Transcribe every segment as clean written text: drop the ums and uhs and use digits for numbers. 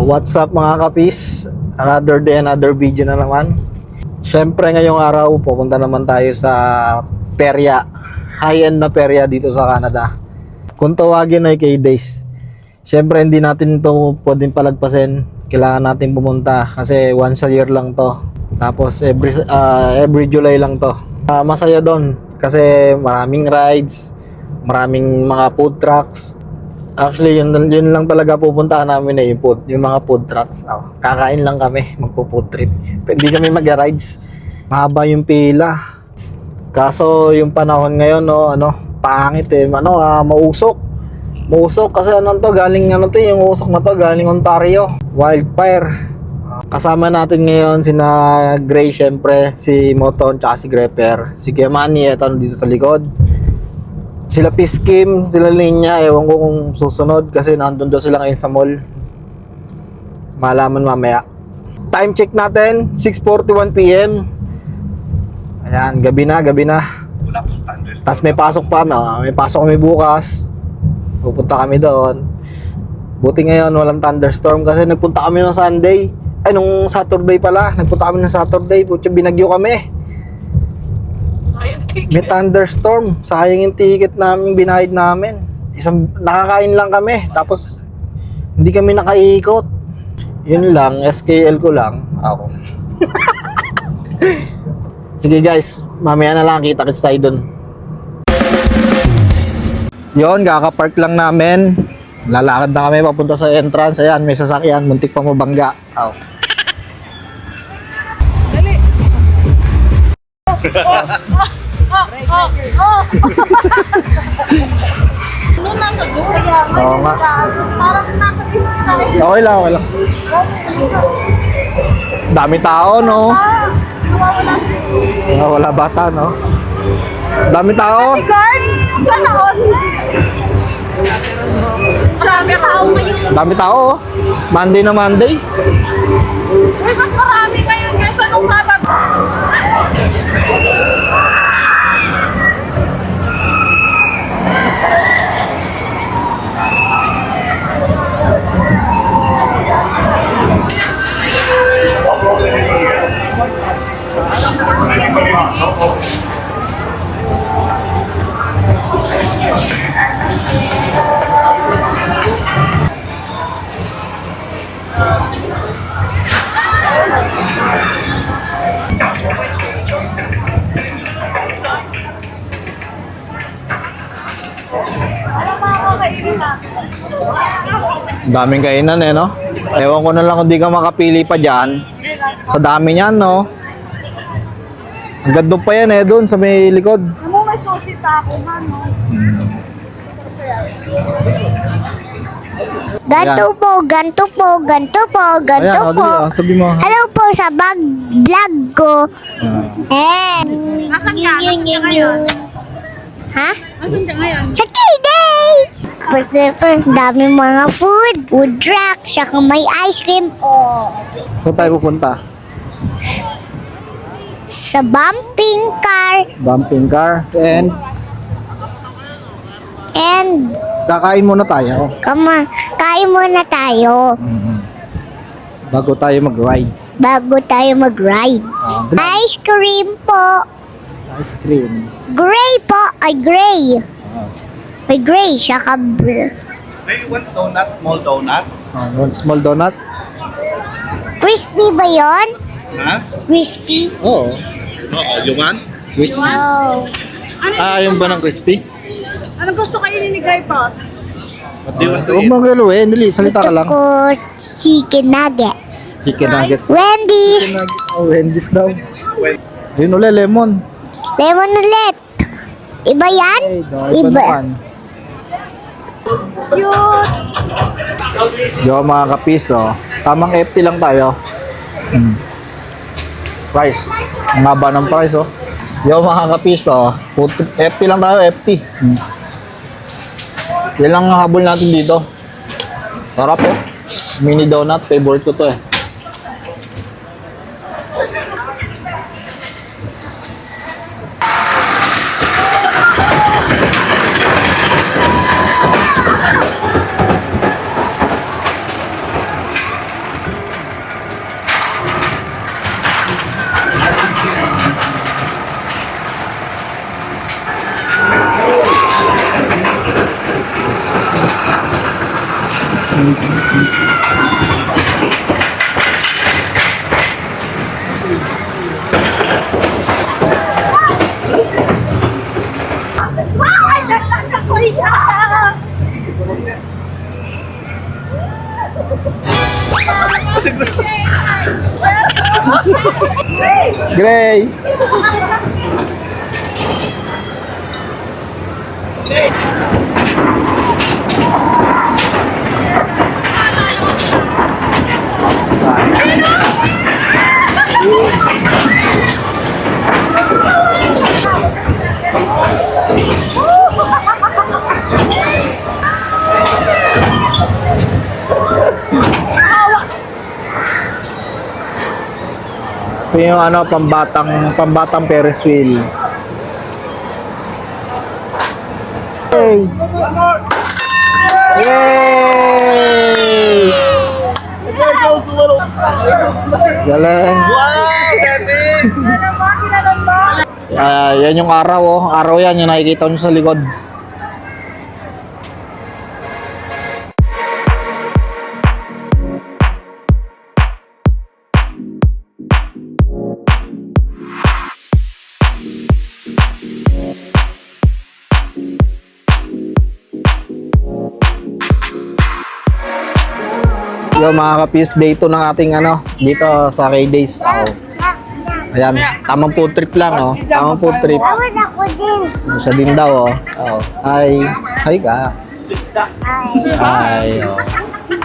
What's up mga kapis? Another day, another video na naman. Siyempre ngayong araw pupunta naman tayo sa perya. High-end na perya dito sa Canada. Kung tawagin ay K-Days. Siyempre hindi natin ito pwedeng palagpasin. Kailangan natin pumunta kasi once a year lang to. Tapos every July lang to. Masaya doon kasi maraming rides, maraming mga food trucks. Actually, yun lang talaga pupuntahan namin yung mga food trucks. Kakain lang kami, magpo-food trip. Hindi kami mag-rides. Mahaba yung pila. Kaso yung panahon ngayon, pangit mausok. Mausok kasi yung usok na to galing Ontario. Wildfire. Kasama natin ngayon sina Gray, syempre, si Moton, tsaka si Grepper. Si Kemani, eto dito sa likod. Sila Piskim, sila Linya, ewan ko kung susunod kasi nandun daw sila ngayon sa mall. Malaman mamaya. Time check natin, 6:41 PM. Ayan, gabi na. Tapos may pasok pa, may pasok kami bukas. Pupunta kami doon. Buti ngayon walang thunderstorm kasi nagpunta kami ng Sunday. Nung Saturday pala, nagpunta kami ng Saturday, binagyo kami. May thunderstorm, sayang yung ticket namin binayad namin. Nakakain lang kami, tapos hindi kami nakaikot. Yun lang, SKL ko lang ako. Sige guys, mamaya na lang kita-kits tayo dun. Yun, kakapark lang namin. Lalakad na kami papunta sa entrance. Ayan, may sasakyan, muntik pa mabangga. Dali! Nung nasa doon, Oo nga. parang nasa business tayo. Okay lang. Dami tao, no? Nawawala. Wala bata, no? Dami tao. Guard! Sana on! Marami tao ngayon. Dami tao, oh. Monday na Monday. Uy, mas marami ngayon kaysa nung Sabado. Ano mga kakainin natin? Daming kainan, no? Ewan ko na lang kung di ka makapili pa dyan. Sa dami niyan, no? Ang ganda pa yan, doon sa may likod. Ano may sushi taco man, no? Ganto po. Sabi mo. Hello po sa vlog ko. Nasaan ka? Nasaan ka ngayon? Ha? Nasaan ka ngayon? Sa K-Day! Dami mga food truck, saka may ice cream. Saan tayo pupunta? Sa bumping car. And Kakain muna tayo. kain muna tayo Bago tayo mag-rides. bago tayo mag-rides. Ice cream po. Ice cream. Gray po. Ay, gray. May gray, saka Maybe one donut, small donut. One small donut. crispy ba yon? Ha? Crispy? Oo. Oo, you want? Crispy. Oh. Yung ba ng crispy? Anong gusto kainin ni Gray po? What do you want to Huwag eat? mo galuhin. Dali, salita ka lang. Gusto ko chicken nuggets. Chicken nuggets. Wendy's. Wendy's daw. Well, Yun ulit, lemon. Lemon ulit. Iba yan? Iba naman. Yo mga kapiso, tamang FT lang tayo. Price. Ang haba ng price, oh. Yo mga kapiso, FT lang tayo, FT. Yan lang ang habol natin dito. Sarap, oh. Mini donut, favorite ko to, eh. Gray! Ito yung ano, pambatang Ferris wheel. Yay! Yay! There goes a little... Galing. Wow, galing! Yan yung araw, oh. Araw yan, yung nakikita nyo sa likod. Yung mga kapis, day 2 ng ating ano, dito sa K-Days. Oh. Ayan, tamang food trip lang, oh. Tamang food trip. Awan ako din. Siya din daw, oh. Oh. Hi. Hi ka. Hi. Oh.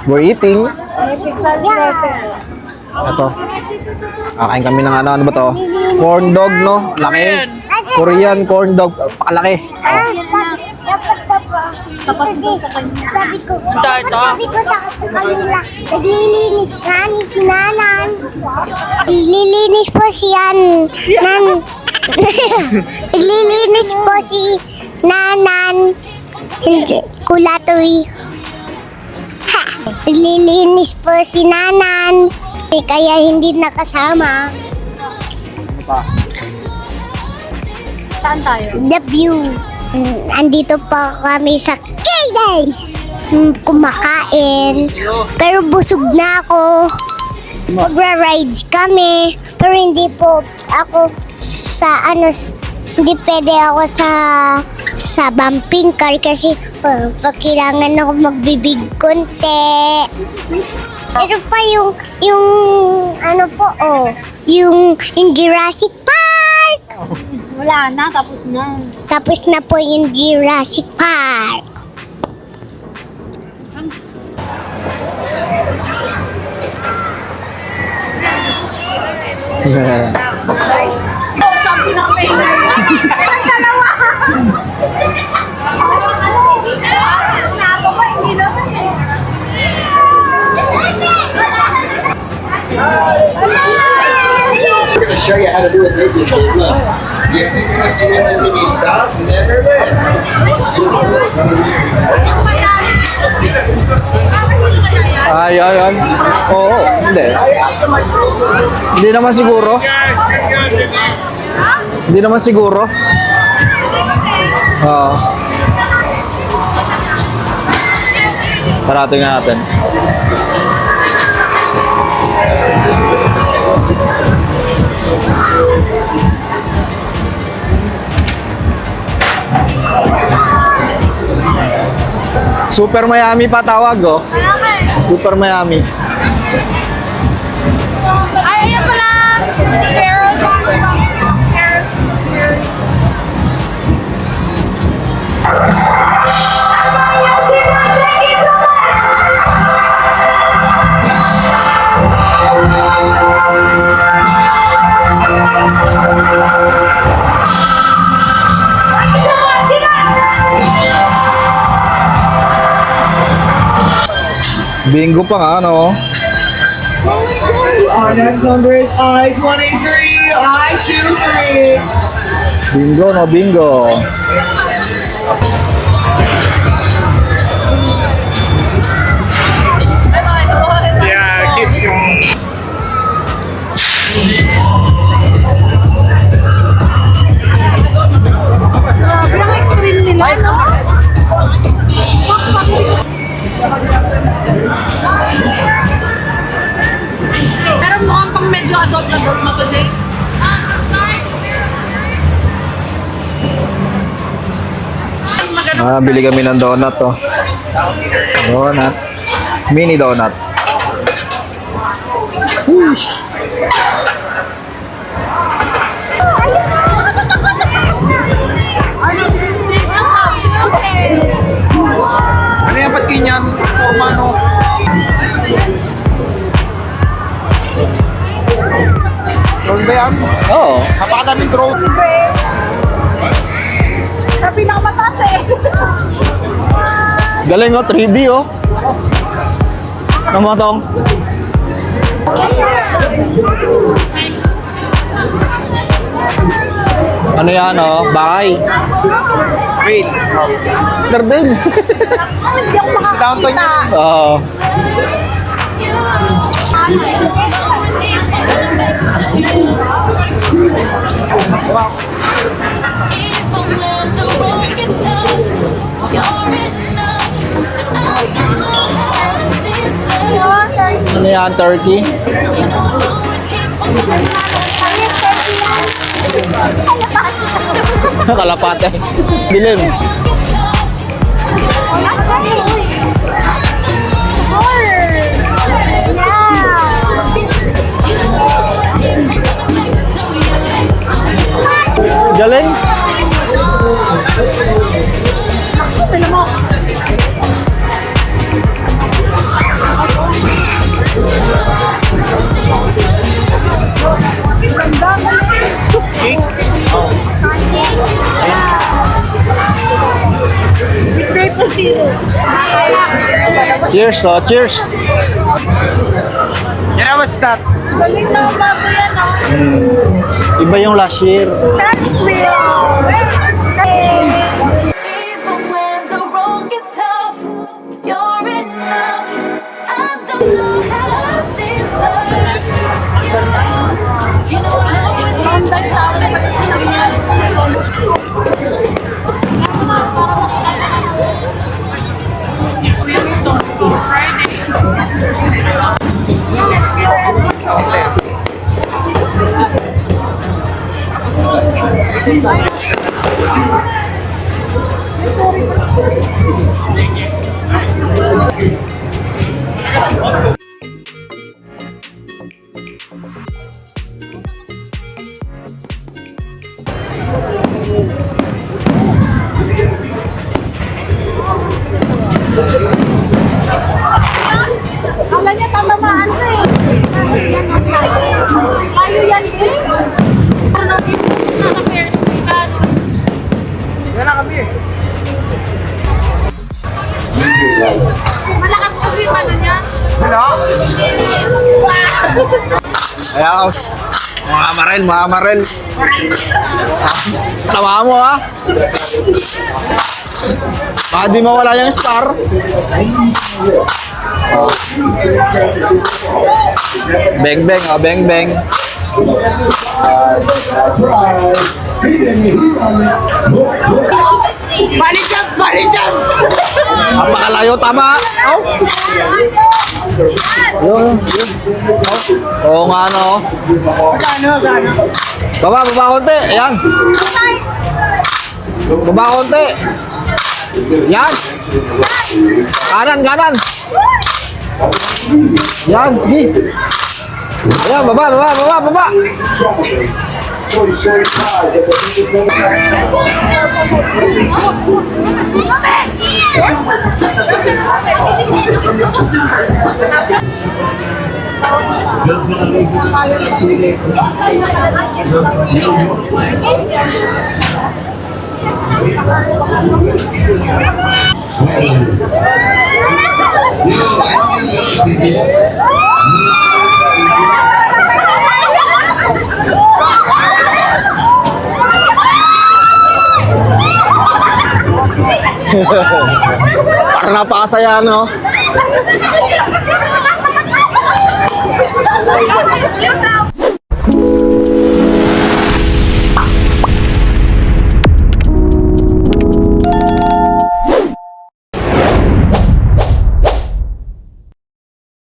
We're eating. Ito. Kakain kami ng ano ba to? Corn dog, no? Laki. Korean corn dog. Pakalaki. Dapat ka pa. Sabi ko sa kanila, naglilinis ka ni si Nanan. Naglilinis po naglilinis po si Nanan. Hindi, kulatoy. Ha! Naglilinis po si Nanan. Kaya hindi nakasama. Saan tayo? The view. Andito pa kami sa K-Days. Kumakain. Pero busog na ako. Magra-rides kami. Pero hindi po ako sa hindi pwede ako sa bumping car kasi pag kailangan ako magbibig konti. Pero pa yung yung Jurassic Park. Wala na, tapos na. Tapos na po yung Jurassic Park. Show you how to do it. They just look. You pick it up 2 inches and you stop, and then Ayan. Oo, hindi. Hindi naman siguro. Hindi naman siguro. Oo. Parating natin. Super Miami pa tawag, oh. Super Miami. Ay, ayan pala! Carrot. Bingo pa nga, no? Our next number is I-23, I-23. Bingo, no? Bingo. Yeah, kids going. Grabe ang screen nila, no? Bili kami ng donut to. Donut. Mini donut. Whoosh. Ano yung patkinyan? Formano. Drone ba yan? Oo. Napakadaming drone. Sa pinakamataas eh. Galing oh, 3D oh. Namatong. Ano yan oh? Bahay. Wait. Dardel. Hindi ako makakakita. Oo. If only the road gets tough, you're enough. I don't know how to decide. Ano yan? Turkey? You know I'll always keep on Kalapate. Dilim. road gets tough. You know I'll always keep on coming back to you. Galing. Cheers oh, cheers. You know what's that? Galing na bago yan oh. Iba yung last year. That's real. Even when the road gets tough, you're enough. I don't know how to decide. You know I'll always keep on coming to you. Akala niya tatamaan siya eh. Tayo yan eh. Ano natin nasa first week Yan na kami eh. malakas kasi yung ano niya. Wala. Ayaw. Mga marel. Tawa mo ha. Baka di mawala yung star. Oh. Beng beng oh, beng beng. Balik jump! Napakalayo, tama. Oh. Yun. Oh. Oo nga no. Baba konti. Ayan. Baba konti. Yan. Kanan. Yan, sige. Ayan, baba. Parang napakasaya, no?